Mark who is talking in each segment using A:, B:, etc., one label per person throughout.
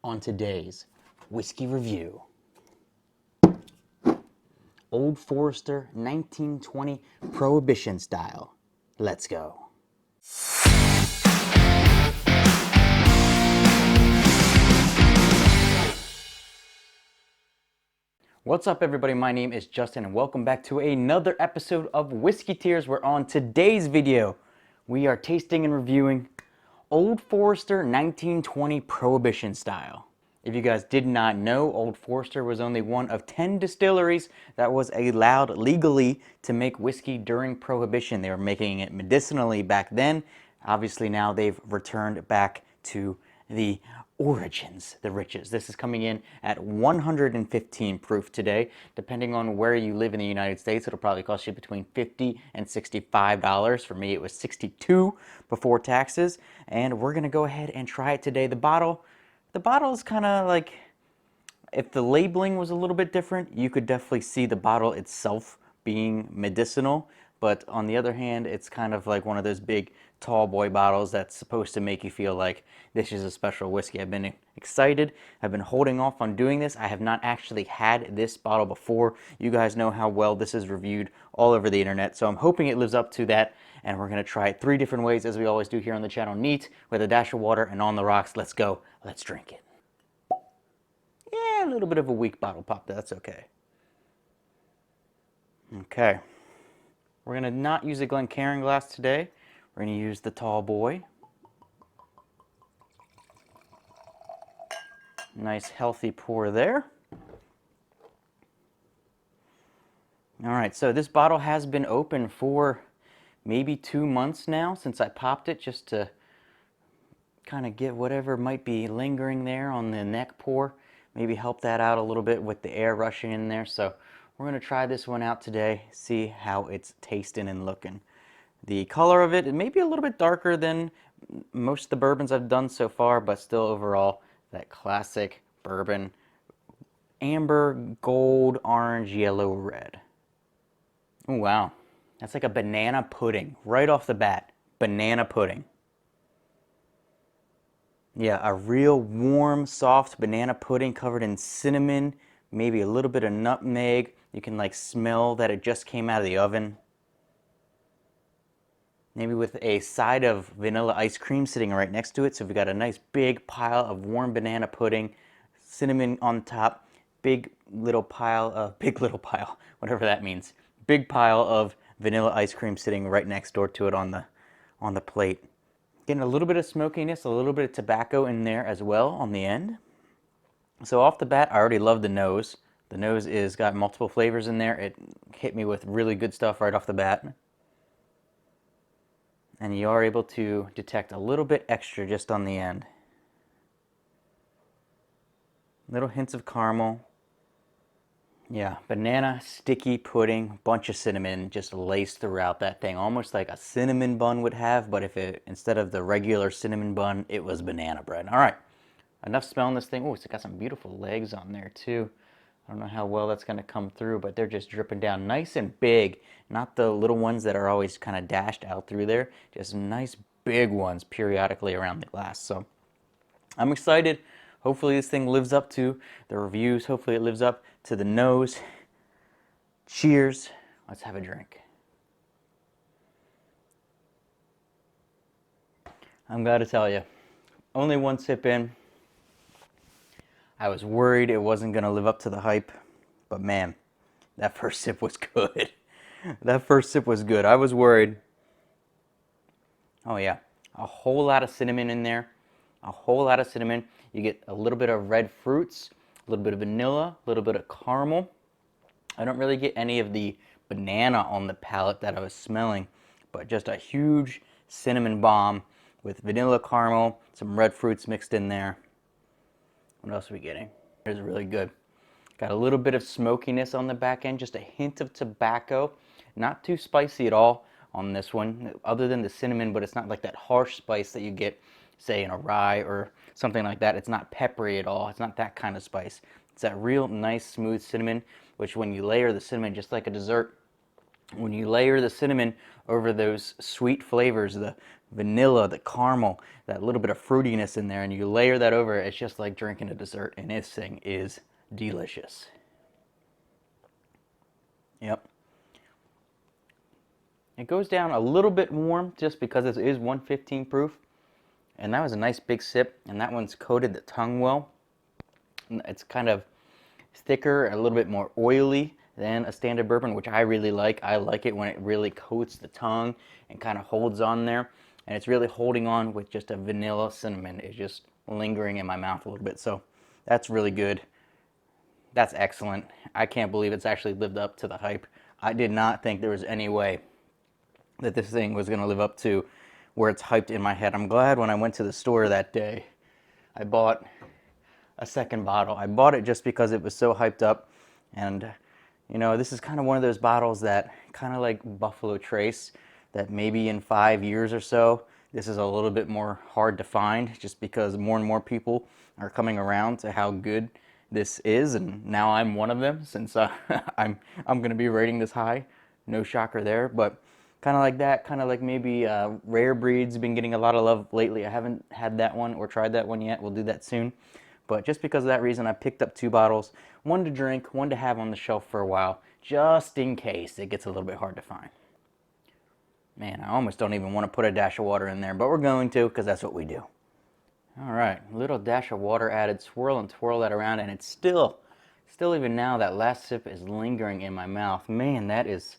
A: on today's whiskey review. Old Forester 1920 Prohibition style. Let's go. What's up, everybody? My name is Justin and welcome back to another episode of Whiskey Tears, where on today's video we are tasting and reviewing Old Forester 1920 Prohibition style. If you guys did not know, Old Forester was only one of 10 distilleries that was allowed legally to make whiskey during Prohibition. They were making it medicinally back then. Obviously now they've returned back to the origins, the riches. This is coming in at 115 proof today. Depending on where you live in the United States, it'll probably cost you between $50 and $65. For me, it was $62 before taxes. And we're gonna go ahead and try it today. The bottle is kind of like, if the labeling was a little bit different, you could definitely see the bottle itself being medicinal. But on the other hand, it's kind of like one of those big tall boy bottles that's supposed to make you feel like this is a special whiskey. I've been excited. I've been holding off on doing this. I have not actually had this bottle before. You guys know how well this is reviewed all over the internet. So I'm hoping it lives up to that. And we're going to try it 3 different ways, as we always do here on the channel. Neat, with a dash of water, and on the rocks. Let's go. Let's drink it. Yeah, a little bit of a weak bottle pop. That's okay. Okay. We're going to not use a Glencairn glass today. We're going to use the tall boy. Nice healthy pour there. All right, so this bottle has been open for maybe 2 months now since I popped it, just to kind of get whatever might be lingering there on the neck pour. Maybe help that out a little bit with the air rushing in there. So we're going to try this one out today, see how it's tasting and looking. The color of it may be a little bit darker than most of the bourbons I've done so far, but still overall that classic bourbon. Amber, gold, orange, yellow, red. Oh, wow. That's like a banana pudding right off the bat. Banana pudding. Yeah, a real warm, soft banana pudding covered in cinnamon, maybe a little bit of nutmeg. You can like smell that it just came out of the oven. Maybe with a side of vanilla ice cream sitting right next to it. So we've got a nice big pile of warm banana pudding, cinnamon on top, big little pile, whatever that means. Big pile of vanilla ice cream sitting right next door to it on the plate. Getting a little bit of smokiness, a little bit of tobacco in there as well on the end. So off the bat, I already love the nose. The nose is got multiple flavors in there. It hit me with really good stuff right off the bat. And you are able to detect a little bit extra just on the end. Little hints of caramel. Yeah, banana, sticky pudding, bunch of cinnamon just laced throughout that thing. Almost like a cinnamon bun would have, but if it, instead of the regular cinnamon bun, it was banana bread. All right, enough smelling this thing. Oh, it's got some beautiful legs on there too. I don't know how well that's going to come through, but they're just dripping down nice and big. Not the little ones that are always kind of dashed out through there. Just nice big ones periodically around the glass. So I'm excited. Hopefully this thing lives up to the reviews. Hopefully it lives up to the nose. Cheers. Let's have a drink. I'm glad to tell you, only one sip in. I was worried it wasn't going to live up to the hype, but man, that first sip was good. That first sip was good. I was worried. Oh yeah, a whole lot of cinnamon in there. A whole lot of cinnamon. You get a little bit of red fruits, a little bit of vanilla, a little bit of caramel. I don't really get any of the banana on the palate that I was smelling, but just a huge cinnamon bomb with vanilla caramel, some red fruits mixed in there. What else are we getting? It's really good. Got a little bit of smokiness on the back end, just a hint of tobacco. Not too spicy at all on this one, other than the cinnamon, but it's not like that harsh spice that you get, say, in a rye or something like that. It's not peppery at all. It's not that kind of spice. It's that real nice, smooth cinnamon, which when you layer the cinnamon just like a dessert, when you layer the cinnamon over those sweet flavors, the vanilla, the caramel, that little bit of fruitiness in there, and you layer that over, it's just like drinking a dessert, and this thing is delicious. Yep. It goes down a little bit warm just because it is 115 proof, and that was a nice big sip, and that one's coated the tongue well. It's kind of thicker, a little bit more oily than a standard bourbon, which I really like. I like it when it really coats the tongue and kind of holds on there. And it's really holding on with just a vanilla cinnamon. It's just lingering in my mouth a little bit. So that's really good. That's excellent. I can't believe it's actually lived up to the hype. I did not think there was any way that this thing was going to live up to where it's hyped in my head. I'm glad when I went to the store that day, I bought a second bottle. I bought it just because it was so hyped up, and you know, this is kind of one of those bottles that kind of like Buffalo Trace, that maybe in 5 years or so this is a little bit more hard to find, just because more and more people are coming around to how good this is, and now I'm one of them, since I'm going to be rating this high. No shocker there, but kind of like that, kind of like maybe Rare Breed's been getting a lot of love lately. I haven't had that one or tried that one yet. We'll do that soon. But just because of that reason, I picked up 2 bottles, one to drink, one to have on the shelf for a while, just in case it gets a little bit hard to find. Man, I almost don't even want to put a dash of water in there, but we're going to, because that's what we do. All right, little dash of water added, swirl and twirl that around, and it's still even now, that last sip is lingering in my mouth. Man, that is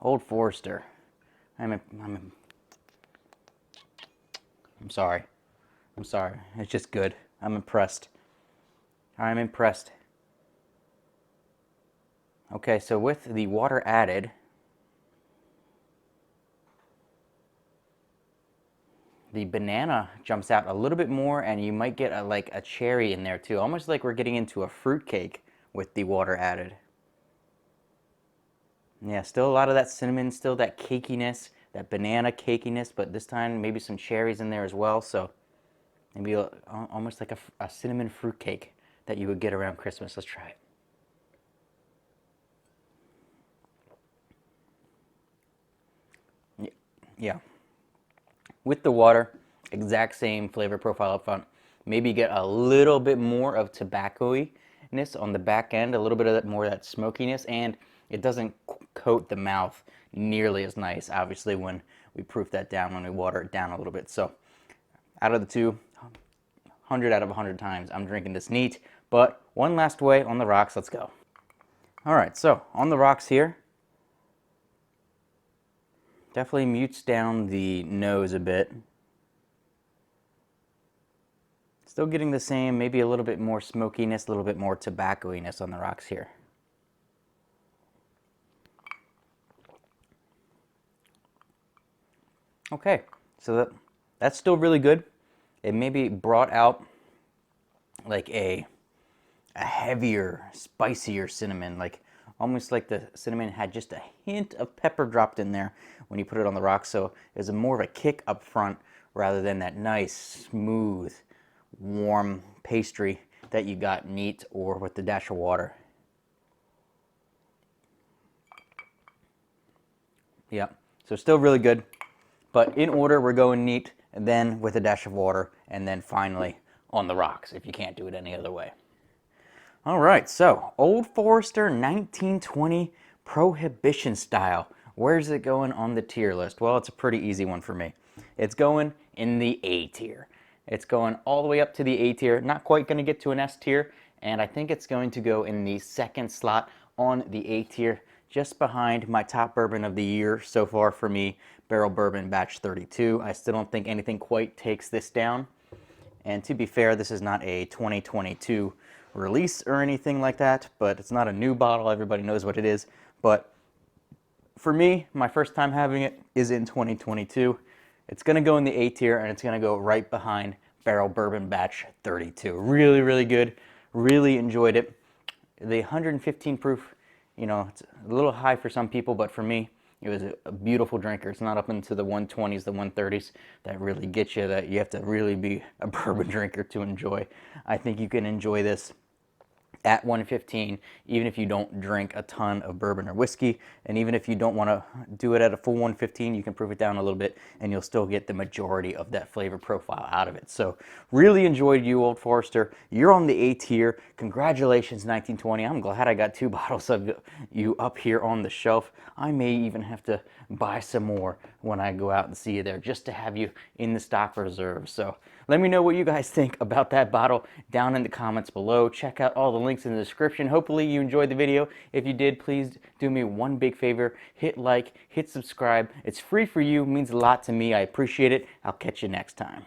A: Old Forester. I'm sorry. I'm sorry. It's just good. I'm impressed. I'm impressed. Okay, so with the water added, the banana jumps out a little bit more, and you might get like a cherry in there too, almost like we're getting into a fruit cake with the water added. Yeah, still a lot of that cinnamon, still that cakiness, that banana cakiness, but this time maybe some cherries in there as well, so maybe almost like a cinnamon fruit cake that you would get around Christmas. Let's try it. Yeah. With the water, exact same flavor profile up front. Maybe get a little bit more of tobacco-ness on the back end, a little bit of that more of that smokiness, and it doesn't coat the mouth nearly as nice, obviously, when we proof that down, when we water it down a little bit. So out of the two, 100 out of 100 times, I'm drinking this neat. But one last way on the rocks, let's go. All right, so on the rocks here, definitely mutes down the nose a bit. Still getting the same, maybe a little bit more smokiness, a little bit more tobacco-ness on the rocks here. Okay, so that's still really good. It maybe brought out like a heavier, spicier cinnamon, like almost like the cinnamon had just a hint of pepper dropped in there when you put it on the rocks. So there's more of a kick up front rather than that nice, smooth, warm pastry that you got neat or with the dash of water. Yeah, so still really good. But in order, we're going neat, and then with a dash of water, and then finally on the rocks, if you can't do it any other way. All right, so Old Forester 1920 Prohibition style. Where's it going on the tier list? Well, it's a pretty easy one for me. It's going in the A tier. It's going all the way up to the A tier, not quite going to get to an S tier, and I think it's going to go in the second slot on the A tier, just behind my top bourbon of the year so far for me, Barrel Bourbon Batch 32. I still don't think anything quite takes this down. And to be fair, this is not a 2022 release or anything like that, but it's not a new bottle. Everybody knows what it is. But for me, my first time having it is in 2022. It's going to go in the A tier, and it's going to go right behind Barrel Bourbon Batch 32. Really, really good. Really enjoyed it. The 115 proof, you know, it's a little high for some people, but for me, it was a beautiful drinker. It's not up into the 120s, the 130s that really get you, that you have to really be a bourbon drinker to enjoy. I think you can enjoy this at 115, even if you don't drink a ton of bourbon or whiskey. And even if you don't want to do it at a full 115, you can proof it down a little bit and you'll still get the majority of that flavor profile out of it. So really enjoyed you, Old Forester. You're on the A tier. Congratulations, 1920. I'm glad I got 2 bottles of you up here on the shelf. I may even have to buy some more when I go out and see you there, just to have you in the stock reserve. So let me know what you guys think about that bottle down in the comments below. Check out all the links in the description. Hopefully you enjoyed the video. If you did, please do me one big favor. Hit like, hit subscribe. It's free for you, means a lot to me. I appreciate it. I'll catch you next time.